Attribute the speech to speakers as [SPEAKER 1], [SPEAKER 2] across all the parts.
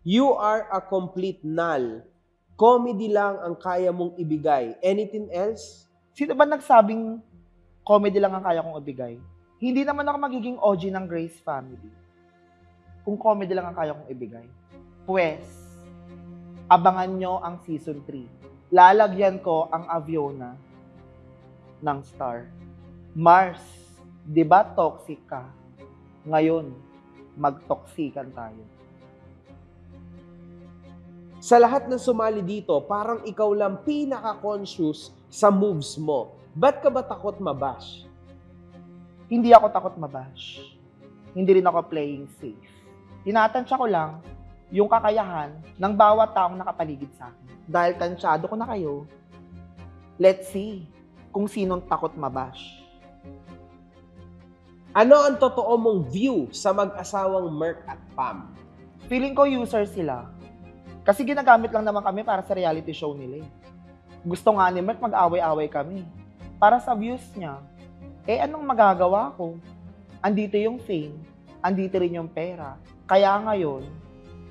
[SPEAKER 1] You are a complete null. Comedy lang ang kaya mong ibigay. Anything else?
[SPEAKER 2] Sino ba nagsabing comedy lang ang kaya kong ibigay? Hindi naman ako magiging OG ng Grace family kung comedy lang ang kaya kong ibigay. Pues, abangan nyo ang season 3. Lalagyan ko ang Aviona ng star. Mars, di ba toxic ka? Ngayon, mag-toxican tayo.
[SPEAKER 1] Sa lahat ng sumali dito, parang ikaw lang pinaka-conscious sa moves mo. Ba't ka ba takot mabash?
[SPEAKER 2] Hindi ako takot mabash. Hindi rin ako playing safe. Tinatansya ko lang yung kakayahan ng bawat taong nakapaligid sa akin. Dahil tansyado ko na kayo, let's see kung sinong takot mabash.
[SPEAKER 1] Ano ang totoo mong view sa mag-asawang Merk at Pam?
[SPEAKER 2] Feeling ko user sila. Kasi ginagamit lang naman kami para sa reality show nila eh. Gusto nga ni Merk mag-away-away kami. Para sa views niya. Eh anong magagawa ko? Andito yung fame. Andito rin yung pera. Kaya ngayon,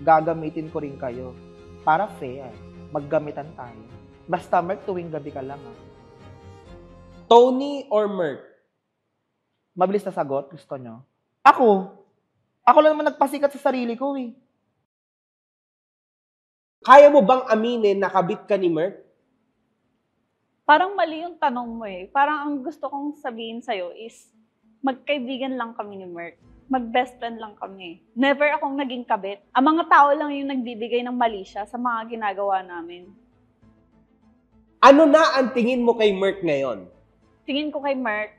[SPEAKER 2] gagamitin ko rin kayo. Para fair. Maggamitan tayo. Basta Merk, tuwing gabi ka lang ha.
[SPEAKER 1] Tony or Merk?
[SPEAKER 2] Mabilis na sagot, gusto nyo? Ako lang naman nagpasikat sa sarili ko eh.
[SPEAKER 1] Kaya mo bang aminin na kabit ka ni Merk?
[SPEAKER 3] Parang mali yung tanong mo eh. Parang ang gusto kong sabihin sa'yo is, magkaibigan lang kami ni Merk. Mag-best friend lang kami. Never akong naging kabit. Ang mga tao lang yung nagbibigay ng mali siya sa mga ginagawa namin.
[SPEAKER 1] Ano na ang tingin mo kay Merk ngayon?
[SPEAKER 3] Tingin ko kay Merk,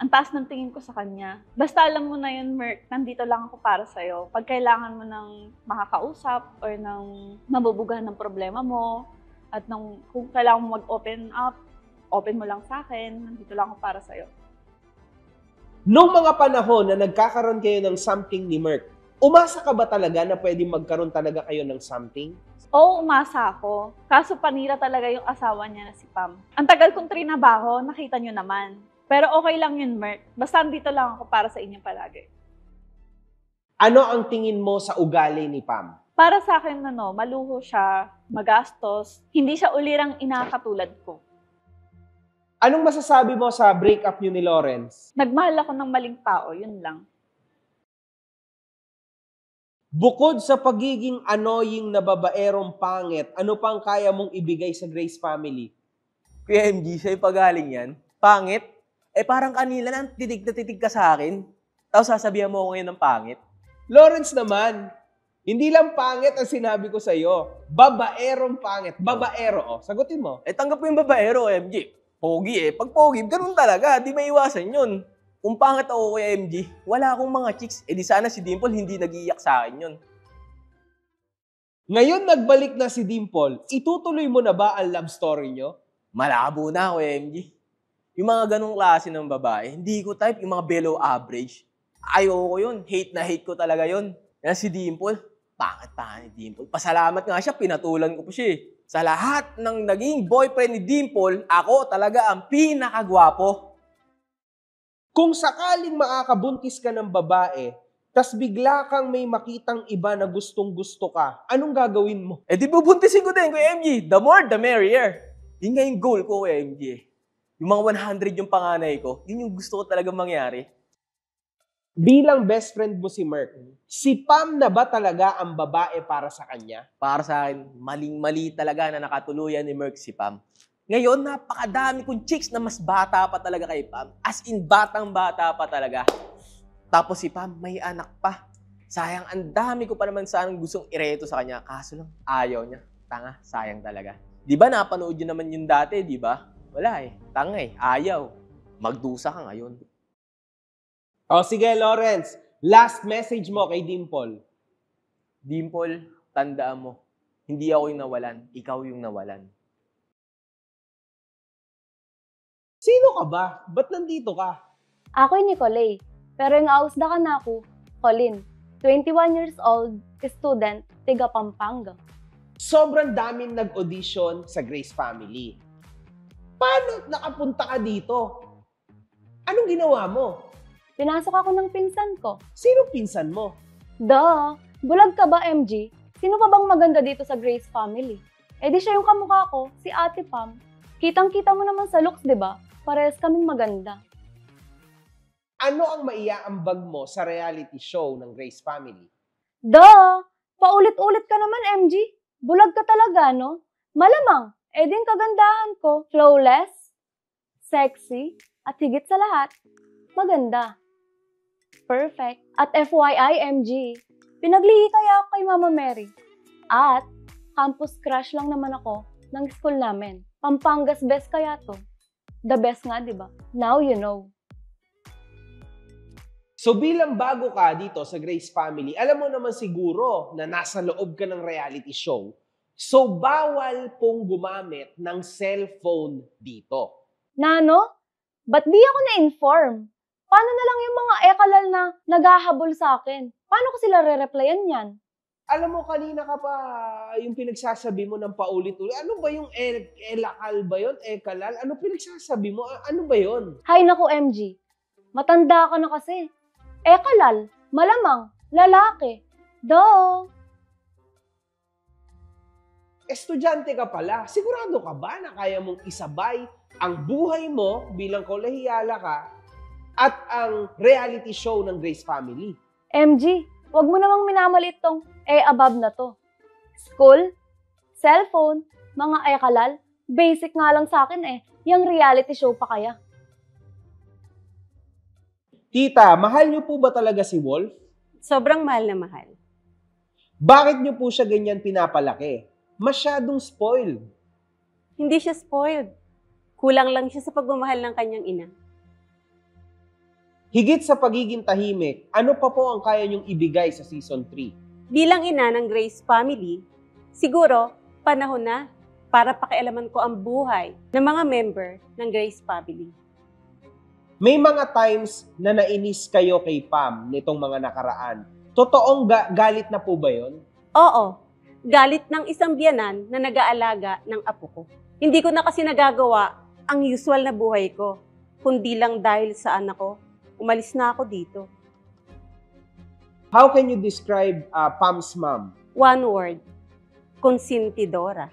[SPEAKER 3] ang taas ng tingin ko sa kanya. Basta alam mo na yun, Merk, nandito lang ako para sa'yo. Pag kailangan mo ng makakausap or ng mabubugahan ng problema mo, at kung kailangan mo mag-open up, open mo lang sa akin, nandito lang ako para sa'yo.
[SPEAKER 1] Noong mga panahon na nagkakaroon kayo ng something ni Merk, umasa ka ba talaga na pwedeng magkaroon talaga kayo ng something?
[SPEAKER 3] Oo, umasa ako. Kaso panira talaga yung asawa niya na si Pam. Ang tagal kong trinabaho, nakita nyo naman. Pero okay lang yun, Merk. Basta dito lang ako para sa inyo palagi.
[SPEAKER 1] Ano ang tingin mo sa ugali ni Pam?
[SPEAKER 3] Para sa akin, maluho siya, magastos, hindi siya ulirang ina katulad ko.
[SPEAKER 1] Anong masasabi mo sa breakup niyo ni Lawrence?
[SPEAKER 3] Nagmahal ako ng maling tao, yun lang.
[SPEAKER 1] Bukod sa pagiging annoying na babaerong pangit, ano pang kaya mong ibigay sa Grace family?
[SPEAKER 4] Kuya MG, sa'yo pagaling yan? Pangit? Eh parang kanila lang titig na titig ka sa akin. Tapos sasabihan mo ako ngayon ng pangit.
[SPEAKER 1] Lawrence naman, hindi lang pangit ang sinabi ko sa'yo. Babaerong pangit. Babaero, oh. Sagutin mo.
[SPEAKER 4] Eh tanggap ko yung babaero, MG. Pogi eh. Pag pogi, ganun talaga. Di maiwasan yun. Kung pangit ako, Kuya MG, wala akong mga chicks. Eh di sana si Dimple hindi nag-iiyak sa akin yun.
[SPEAKER 1] Ngayon nagbalik na si Dimple, itutuloy mo na ba ang love story nyo?
[SPEAKER 4] Malabo na, Kuya MG. Yung mga ganong klase ng babae, hindi ko type yung mga below average. Ayoko yun. Hate na hate ko talaga yun. Yan si Dimple. Pangit-pangit ni Dimple. Pasalamat nga siya, pinatulan ko po siya eh. Sa lahat ng naging boyfriend ni Dimple, ako talaga ang pinakagwapo.
[SPEAKER 1] Kung sakaling makakabuntis ka ng babae, tas bigla kang may makitang iba na gustong-gusto ka, anong gagawin mo?
[SPEAKER 4] Eh di bubuntisin ko din, Kuya MG. The more, the merrier. Yun nga yung goal ko, Kuya MG. Yung mga 100 yung panganay ko, yun yung gusto ko talaga mangyari.
[SPEAKER 1] Bilang best friend mo si Merk, si Pam na ba talaga ang babae para sa kanya?
[SPEAKER 4] Para sa akin, maling-mali talaga na nakatuluyan ni Merk si Pam. Ngayon, napakadami kong chicks na mas bata pa talaga kay Pam. As in, batang-bata pa talaga. Tapos si Pam, may anak pa. Sayang, ang dami ko pa naman sanang gustong ireto sa kanya. Kaso lang, ayaw niya. Tanga, sayang talaga. Di ba napanood yun naman yun dati, di ba? Wala eh. Tanga eh. Ayaw. Magdusa ka ngayon.
[SPEAKER 1] O sige, Lawrence. Last message mo kay Dimple.
[SPEAKER 4] Dimple, tandaan mo. Hindi ako yung nawalan. Ikaw yung nawalan.
[SPEAKER 1] Sino ka ba? Ba't nandito ka?
[SPEAKER 5] Ako'y Nicolay, pero yung ausda ka na ako, Colin, 21 years old, student, tiga Pampanga.
[SPEAKER 1] Sobrang daming nag-audition sa Grace family. Paano nakapunta ka dito? Anong ginawa mo?
[SPEAKER 5] Pinasok ako ng pinsan ko.
[SPEAKER 1] Sinong pinsan mo?
[SPEAKER 5] Bulag ka ba, MG? Sino pa bang maganda dito sa Grace family? Eh di siya yung kamukha ko, si Ate Pam. Kitang-kita mo naman sa looks, di ba? Parehas kaming maganda.
[SPEAKER 1] Ano ang maiaambag mo sa reality show ng Grace Family?
[SPEAKER 5] Duh! Paulit-ulit ka naman, MG. Bulag ka talaga, no? Malamang, eh din kagandahan ko, flawless, sexy, at higit sa lahat, maganda. Perfect. At FYI, MG, pinaglihi kaya ako kay Mama Mary. At campus crush lang naman ako ng school namin. Pampangas best kaya to. The best nga, di ba? Now you know.
[SPEAKER 1] So bilang bago ka dito sa Grace Family, alam mo naman siguro na nasa loob ka ng reality show. So bawal pong gumamit ng cellphone dito.
[SPEAKER 5] Nano? Ba't di ako na-inform? Paano na lang yung mga ekalal na naghahabol sa akin? Paano ko sila re-replyan yan?
[SPEAKER 1] Alam mo, kanina ka pa yung pinagsasabi mo ng paulit-ulit. Ano ba yung elakal ba yun? Ekalal? Ano pinagsasabi mo? Ano ba yun?
[SPEAKER 5] Hay naku, MG. Matanda ka na kasi. Ekalal, malamang, lalaki. Duh!
[SPEAKER 1] Estudyante ka pala. Sigurado ka ba na kaya mong isabay ang buhay mo bilang kolehiyala ka at ang reality show ng Grace Family?
[SPEAKER 5] MG, wag mo namang minamalit tong above na to. School, cellphone, mga ekalal, basic nga lang sa akin yung reality show pa kaya.
[SPEAKER 1] Tita, mahal niyo po ba talaga si Wolf?
[SPEAKER 6] Sobrang mahal na mahal.
[SPEAKER 1] Bakit niyo po siya ganyan pinapalaki? Masyadong spoiled.
[SPEAKER 6] Hindi siya spoiled. Kulang lang siya sa pagmamahal ng kanyang ina.
[SPEAKER 1] Higit sa pagiging tahimik, ano pa po ang kaya niyong ibigay sa Season 3?
[SPEAKER 6] Bilang ina ng Grace Family, siguro panahon na para pakialaman ko ang buhay ng mga member ng Grace Family.
[SPEAKER 1] May mga times na nainis kayo kay Pam nitong mga nakaraan. Totoong galit na po ba yon?
[SPEAKER 6] Oo, galit ng isang biyanan na nag-aalaga ng apo ko. Hindi ko na kasi nagagawa ang usual na buhay ko, kundi lang dahil sa anak ko, umalis na ako dito.
[SPEAKER 1] How can you describe Pam's mom?
[SPEAKER 6] One word, konsentidora.